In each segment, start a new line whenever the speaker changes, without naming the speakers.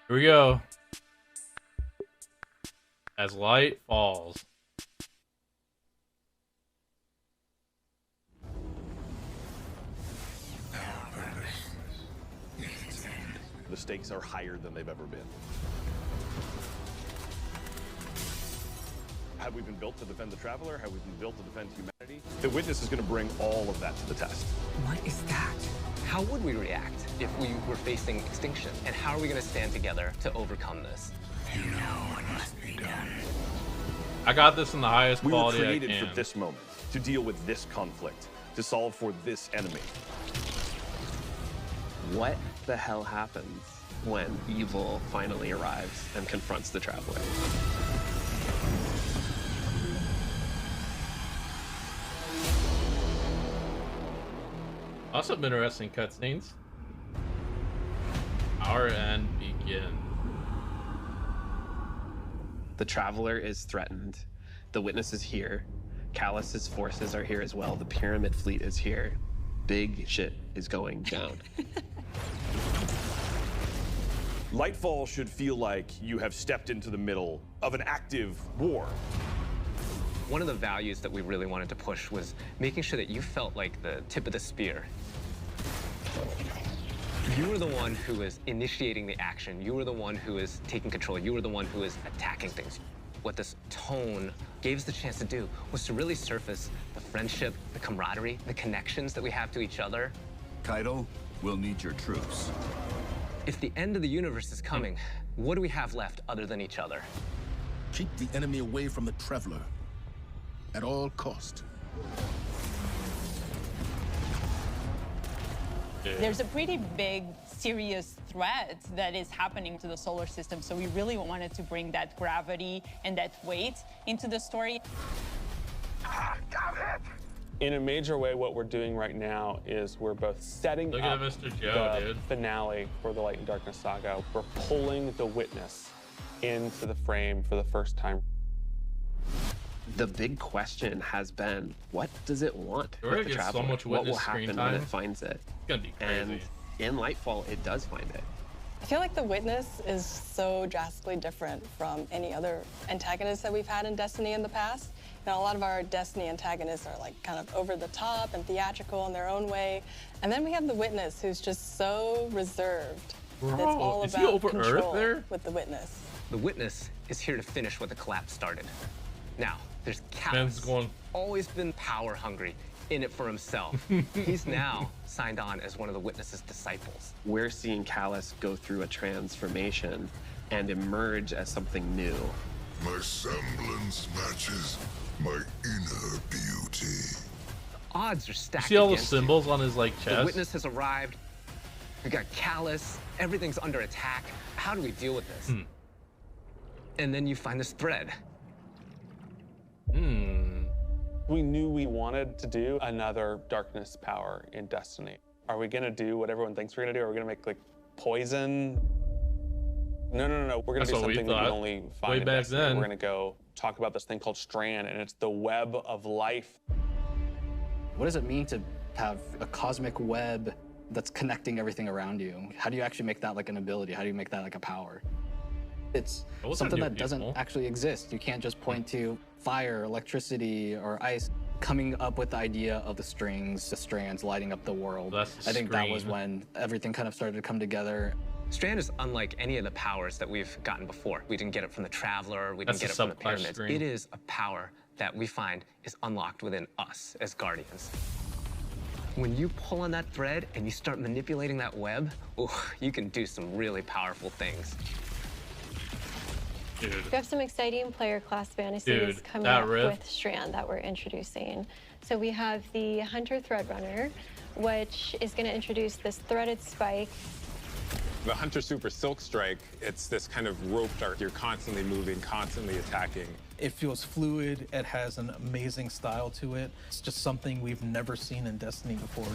Here we go. As light falls.
The stakes are higher than they've ever been. Have we been built to defend the Traveler? Have we been built to defend humanity? The Witness is going to bring all of that to the test.
What is that? How would we react if we were facing extinction? And how are we going to stand together to overcome this?
You know what must be done.
I got this in the highest
We were
quality I
created
can.
for this moment, to deal with this conflict, to solve for this enemy.
What the hell happens when evil finally arrives and confronts the Traveler?
Also, some interesting cutscenes. Our end begin.
The Traveler is threatened. The Witness is here. Callus's forces are here as well. The Pyramid Fleet is here. Big shit is going down.
Lightfall should feel like you have stepped into the middle of an active war.
One of the values that we really wanted to push was making sure that you felt like the tip of the spear. You were the one who was initiating the action. You were the one who was taking control. You were the one who was attacking things. What this tone gave us the chance to do was to really surface the friendship, the camaraderie, the connections that we have to each other.
Kaido, we'll need your troops.
If the end of the universe is coming, what do we have left other than each other?
Keep the enemy away from the Traveler at all cost.
There's a pretty big, serious threat that is happening to the solar system, so we really wanted to bring that gravity and that weight into the story.
In a major way, what we're doing right now is we're both setting
Look
up
at Mr. Joe,
the
dude.
finale for the Light and Darkness saga. We're pulling the Witness into the frame for the first time.
The big question has been, what does it want
We're
with
gonna
the
get so
Traveler?
much
What will
Witness screen
happen when
time.
it finds it?
It's gonna be crazy.
And in Lightfall, it does find it.
I feel like the Witness is so drastically different from any other antagonist that we've had in Destiny in the past. You know, a lot of our Destiny antagonists are like kind of over the top and theatrical in their own way. And then we have the Witness, who's just so reserved.
Bro,
It's all
is he
about
over Earth
control
there?
with the Witness.
The Witness is here to finish what the collapse started. Now, there's
Man's
Callus,
going-
always been power hungry, in it for himself. He's now signed on as one of the Witness's disciples.
We're seeing Callus go through a transformation and emerge as something new.
My semblance matches my inner beauty.
Odds are stacked
See all the
against you.
symbols on his like
The
chest?
Witness has arrived. We got Callus. Everything's under attack. How do we deal with this? And then you find this thread.
We knew we wanted to do another Darkness power in Destiny. Are we gonna do what everyone thinks we're gonna do? Are we gonna make like poison? No. We're gonna
That's
do
what we
something that you
thought
only
way
find in
back
Destiny.
then.
We're gonna go talk about this thing called Strand, and it's the web of life.
What does it mean to have a cosmic web that's connecting everything around you? How do you actually make that like an ability? How do you make that like a power? It's
Those are
something
new
that doesn't
people.
actually exist. You can't just point to fire, electricity, or ice. Coming up with the idea of the strings, the strands lighting up the world.
That's the
I think that was
screen.
when everything kind of started to come together.
Strand is unlike any of the powers that we've gotten before. We didn't get it from the Traveler. We
That's
didn't get it
the
from the
subclass
Pyramids.
screen.
It is a power that we find is unlocked within us as Guardians. When you pull on that thread and you start manipulating that web, ooh, you can do some really powerful things.
Dude.
We have some exciting player class fantasies
Dude,
coming
that
up
riff.
with Strand that we're introducing. So we have the Hunter Threadrunner, which is going to introduce this threaded spike.
The Hunter Super Silk Strike, it's this kind of rope dart. You're constantly moving, constantly attacking.
It feels fluid. It has an amazing style to it. It's just something we've never seen in Destiny before.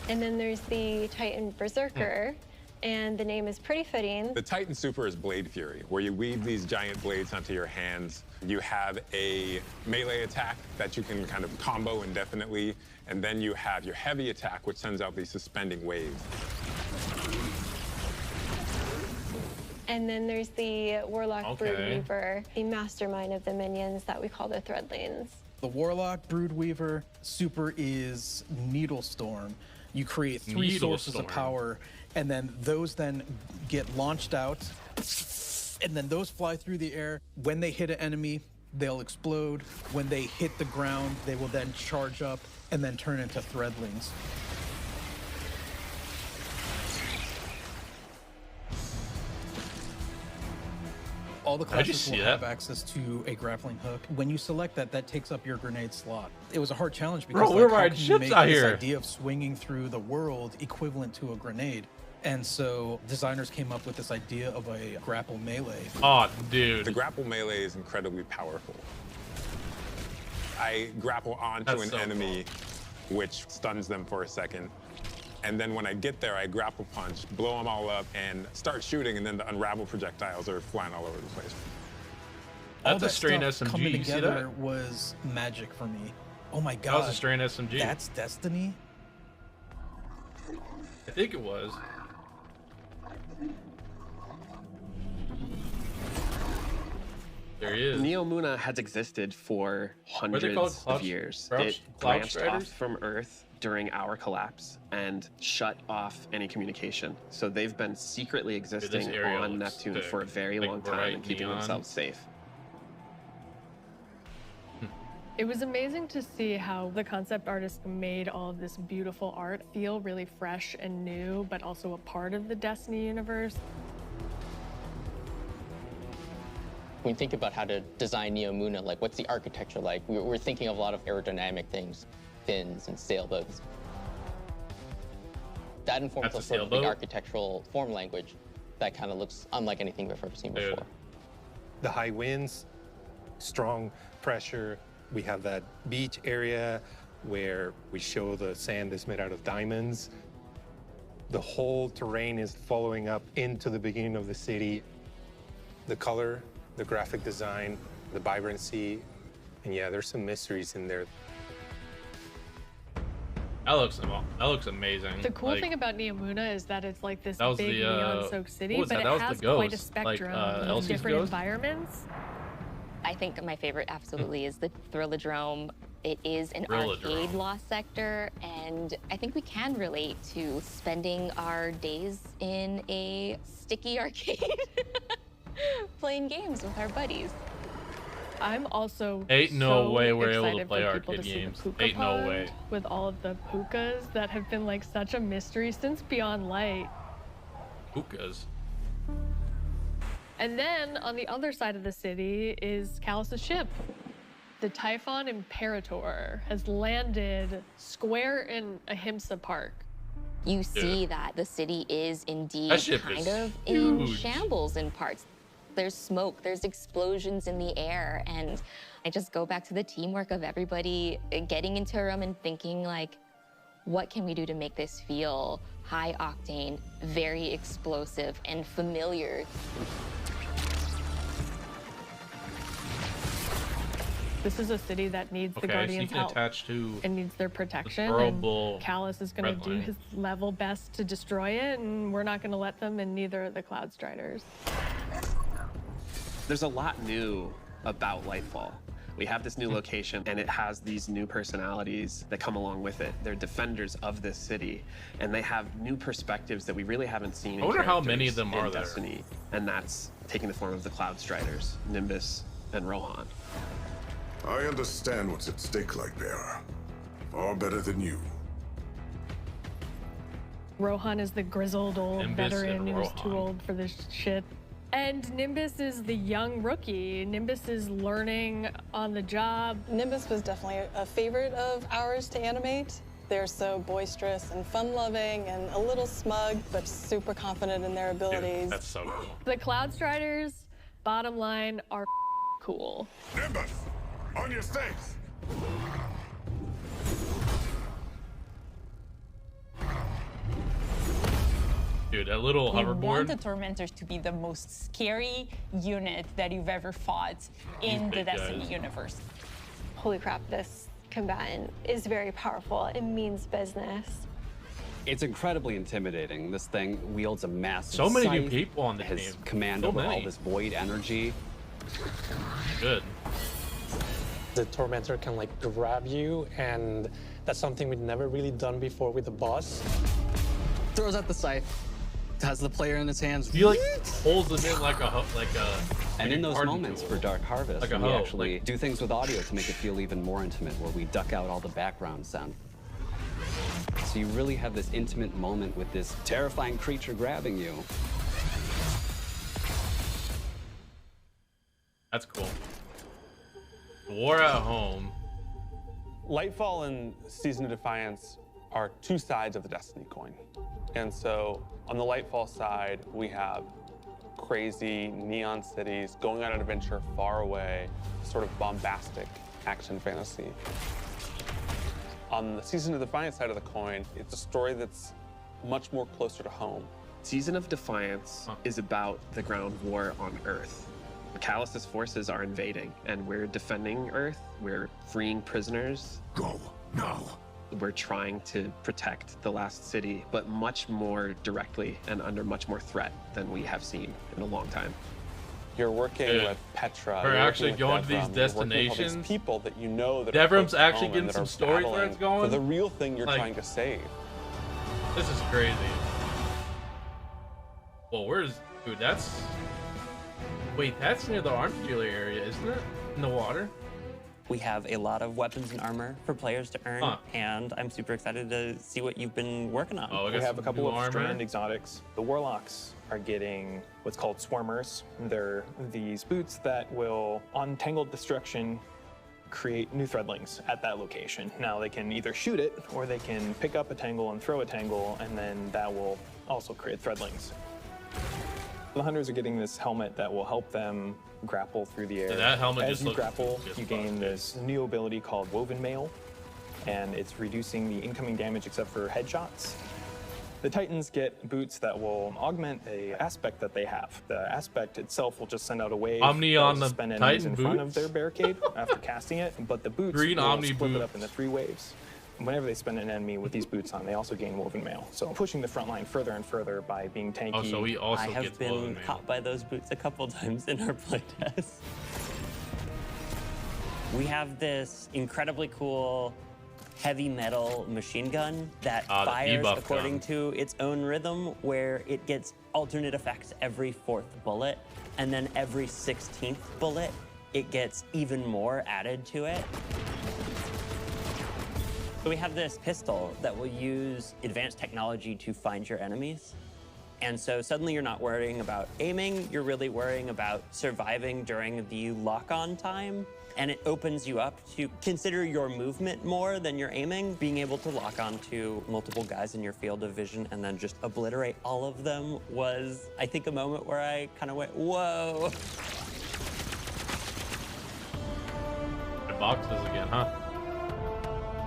And then there's the Titan Berserker, and the name is pretty fitting.
The Titan Super is Blade Fury, where you weave these giant blades onto your hands. You have a melee attack that you can kind of combo indefinitely, and then you have your heavy attack, which sends out these suspending waves.
And then there's the Warlock Broodweaver, the mastermind of the minions that we call the Threadlings.
The Warlock Broodweaver super is Needlestorm. You create 3 sources of power, and then those then get launched out, and then those fly through the air. When they hit an enemy, they'll explode. When they hit the ground, they will then charge up and then turn into Threadlings. All the classes will have access to a grappling hook. When you select that, that takes up your grenade slot. It was a hard challenge because
we're
how
riding
can you
ships
make
out
this
here.
idea of swinging through the world equivalent to a grenade? And so designers came up with this idea of a grapple melee.
Oh, dude.
The grapple melee is incredibly powerful. I grapple onto an enemy, which stuns them for a second. And then when I get there, I grapple punch, blow them all up, and start shooting, and then the unravel projectiles are flying all over the place.
All
That's
that
a Strand
stuff
SMG.
coming
You see
together
that?
was magic for me. Oh my god.
That was a Strand SMG.
That's Destiny?
I think it was. There he is.
Neomuna has existed for hundreds of years. It branched off from Earth during our collapse and shut off any communication. So they've been secretly existing on Neptune for a very long time and keeping themselves safe.
It was amazing to see how the concept artist made all of this beautiful art feel really fresh and new, but also a part of the Destiny universe.
When you think about how to design Neomuna, like what's the architecture like? We're thinking of a lot of aerodynamic things, fins and sailboats. That informs us sort of the architectural form language that kind of looks unlike anything we've ever seen before.
The high winds, strong pressure. We have that beach area where we show the sand is made out of diamonds. The whole terrain is following up into the beginning of the city. The color, the graphic design, the vibrancy, and yeah, there's some mysteries in there.
That looks amazing.
The cool thing about Neomuna is that it's like this
was
big
the,
neon-soaked city, but it has quite a spectrum of different environments.
I think my favorite absolutely is the Thrillodrome. It is an arcade lost sector, and I think we can relate to spending our days in a sticky arcade playing games with our buddies.
I'm also
Ain't no
so
way we're able to
excited
play
for people
arcade
to see the
games.
puka
Ain't no
pond
way.
with all of the pukas that have been like such a mystery since Beyond Light.
Pukas.
And then on the other side of the city is Callus's ship. The Typhon Imperator has landed square in Ahimsa Park.
You see that the city is indeed
That ship
kind
is
of in
huge.
shambles in parts. There's smoke, there's explosions in the air, and I just go back to the teamwork of everybody getting into a room and thinking like, what can we do to make this feel high octane, very explosive, and familiar?
This is a city that needs the
Okay, so you
Guardians'
can
help.
attach to
It needs their protection,
durable
and Callus is going to do
red line.
his level best to destroy it, and we're not going to let them, and neither are the Cloud Striders.
There's a lot new about Lightfall. We have this new location, and it has these new personalities that come along with it. They're defenders of this city, and they have new perspectives that we really haven't seen in
I wonder how many
characters
of them
in
are there.
Destiny, and that's taking the form of the Cloud Striders, Nimbus and Rohan.
I understand what's at stake, Lightbearer. Far better than you.
Rohan is the grizzled old
Nimbus
veteran
and
who's too
Rohan.
old for this shit. And Nimbus is the young rookie. Nimbus is learning on the job.
Nimbus was definitely a favorite of ours to animate. They're so boisterous and fun-loving and a little smug, but super confident in their abilities.
That's so cool.
The Cloud Striders, bottom line, are cool.
Nimbus, on your stakes!
Dude, that little
We want
hoverboard.
the Tormentors to be the most scary unit that you've ever fought in the
big
Destiny
guys.
universe.
Holy crap, this combatant is very powerful. It means business.
It's incredibly intimidating. This thing wields a massive
So many new
scythe,
people on the
his
team.
command
So
over
many.
all this void energy.
Good.
The Tormentor can like grab you, and that's something we'd never really done before with the boss.
Throws out the scythe, has the player in his hands.
He like holds them in like a
And in those moments for Dark Harvest,
Like a
we
hoe,
actually
like-
do things with audio to make it feel even more intimate, where we duck out all the background sound. So you really have this intimate moment with this terrifying creature grabbing you.
That's cool. War at home.
Lightfall and Season of Defiance are two sides of the Destiny coin. And so on the Lightfall side, we have crazy neon cities going on an adventure far away, sort of bombastic action fantasy. On the Season of Defiance side of the coin, it's a story that's much more closer to home.
Season of Defiance is about the ground war on Earth. Callus's forces are invading, and we're defending Earth. We're freeing prisoners.
Go now.
We're trying to protect the last city, but much more directly and under much more threat than we have seen in a long time.
You're working with Petra.
We're
you're
actually
working with
going to these
Devram, you're working with all
destinations.
these people that you know that
Devram's
are
actually
home
getting
and that
some
are
story
battling
threads going.
for the real thing you're
Like-
trying to save.
This is crazy. Well, where's... Dude, that's... Wait, that's near the arms dealer area, isn't it? In the water?
We have a lot of weapons and armor for players to earn, and I'm super excited to see what you've been working on.
Oh,
We have a couple of Strand exotics. The Warlocks are getting what's called Swarmers. They're these boots that will, on Tangled Destruction, create new threadlings at that location. Now they can either shoot it, or they can pick up a tangle and throw a tangle, and then that will also create threadlings. The hunters are getting this helmet that will help them grapple through the air.
Yeah, that helmet
As
just
you
looks
grapple,
just
you gain this new ability called Woven Mail, and it's reducing the incoming damage except for headshots. The Titans get boots that will augment a aspect that they have. The aspect itself will just send out a wave
Omni
that will
on the
suspend enemies
Titan
in front of
boots?
their barricade after casting it, but the boots
Green
will
Omni
split it
boots.
up into 3 waves. Whenever they spin an enemy with these boots on, they also gain Woven Mail. So pushing the front line further and further by being tanky.
Oh, so he also
I have
gets Woven
been
Mail.
caught by those boots a couple times in our playtest. We have this incredibly cool heavy metal machine gun that
the
fires
debuff
according
gun.
to its own rhythm, where it gets alternate effects every 4th bullet, and then every 16th bullet, it gets even more added to it. So we have this pistol that will use advanced technology to find your enemies. And so suddenly you're not worrying about aiming, you're really worrying about surviving during the lock-on time. And it opens you up to consider your movement more than your aiming, being able to lock on to multiple guys in your field of vision and then just obliterate all of them was, I think, a moment where I kind of went, whoa.
The boxes again, huh?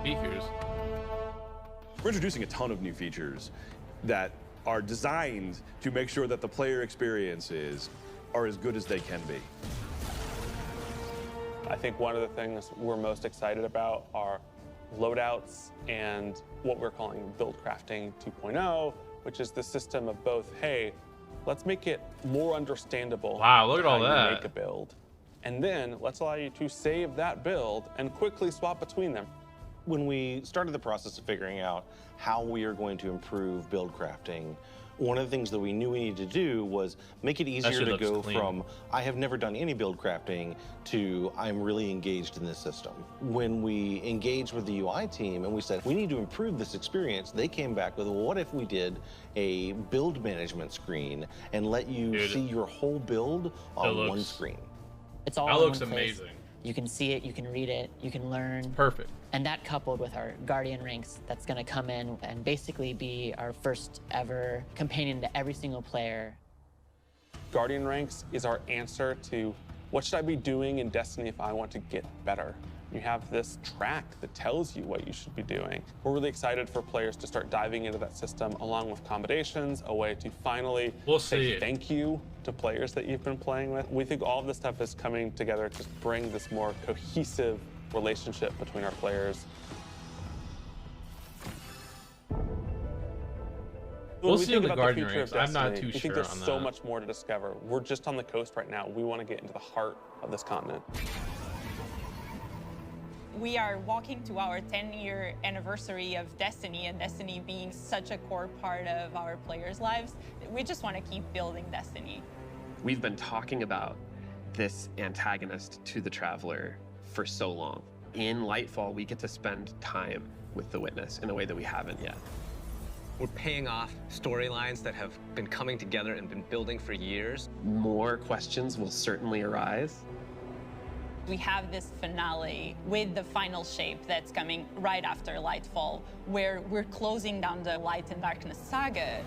Features.
We're introducing a ton of new features that are designed to make sure that the player experiences are as good as they can be.
I think one of the things we're most excited about are loadouts and what we're calling build crafting 2.0, which is the system of both, hey, let's make it more understandable.
Wow, look at all
how you
that.
make a build. And then let's allow you to save that build and quickly swap between them.
When we started the process of figuring out how we are going to improve build crafting, one of the things that we knew we needed to do was make it easier
shit
to
looks
go
clean.
from I have never done any build crafting to I'm really engaged in this system. When we engaged with the UI team and we said we need to improve this experience, they came back with, well, what if we did a build management screen and let you see your whole build on one screen?
It's all
That
in
looks
one place.
amazing.
You can see it, you can read it, you can learn.
Perfect.
And that coupled with our Guardian ranks, that's gonna come in and basically be our first ever companion to every single player.
Guardian ranks is our answer to what should I be doing in Destiny if I want to get better? You have this track that tells you what you should be doing. We're really excited for players to start diving into that system along with accommodations, a way to finally say thank you to players that you've been playing with. We think all of this stuff is coming together to bring this more cohesive relationship between our players.
We'll see in the
about
Guardian
future
ranks.
of
I'm not
Destiny,
too
we
sure
think there's
on
so
that.
much more to discover. We're just on the coast right now. We want to get into the heart of this continent.
We are walking to our 10-year anniversary of Destiny, and Destiny being such a core part of our players' lives. We just want to keep building Destiny.
We've been talking about this antagonist to the Traveler for so long. In Lightfall, we get to spend time with the Witness in a way that we haven't yet.
We're paying off storylines that have been coming together and been building for years.
More questions will certainly arise.
We have this finale with the final shape that's coming right after Lightfall, where we're closing down the Light and Darkness saga.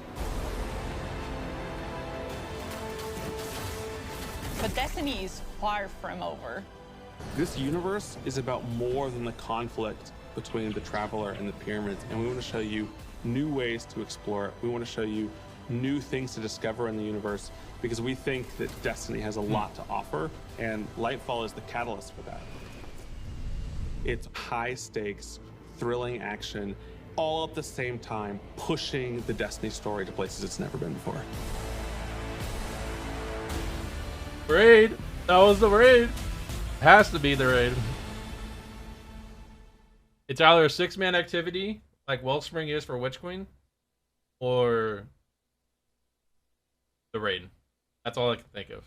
But Destiny is far from over.
This universe is about more than the conflict between the Traveler and the Pyramids, and we want to show you new ways to explore it. We want to show you new things to discover in the universe, because we think that Destiny has a lot to offer, and Lightfall is the catalyst for that. It's high stakes, thrilling action, all at the same time, pushing the Destiny story to places it's never been before.
Raid! That was the raid! Has to be the raid. It's either a 6-man activity, like Wellspring is for Witch Queen, or the raid. That's all I can think of.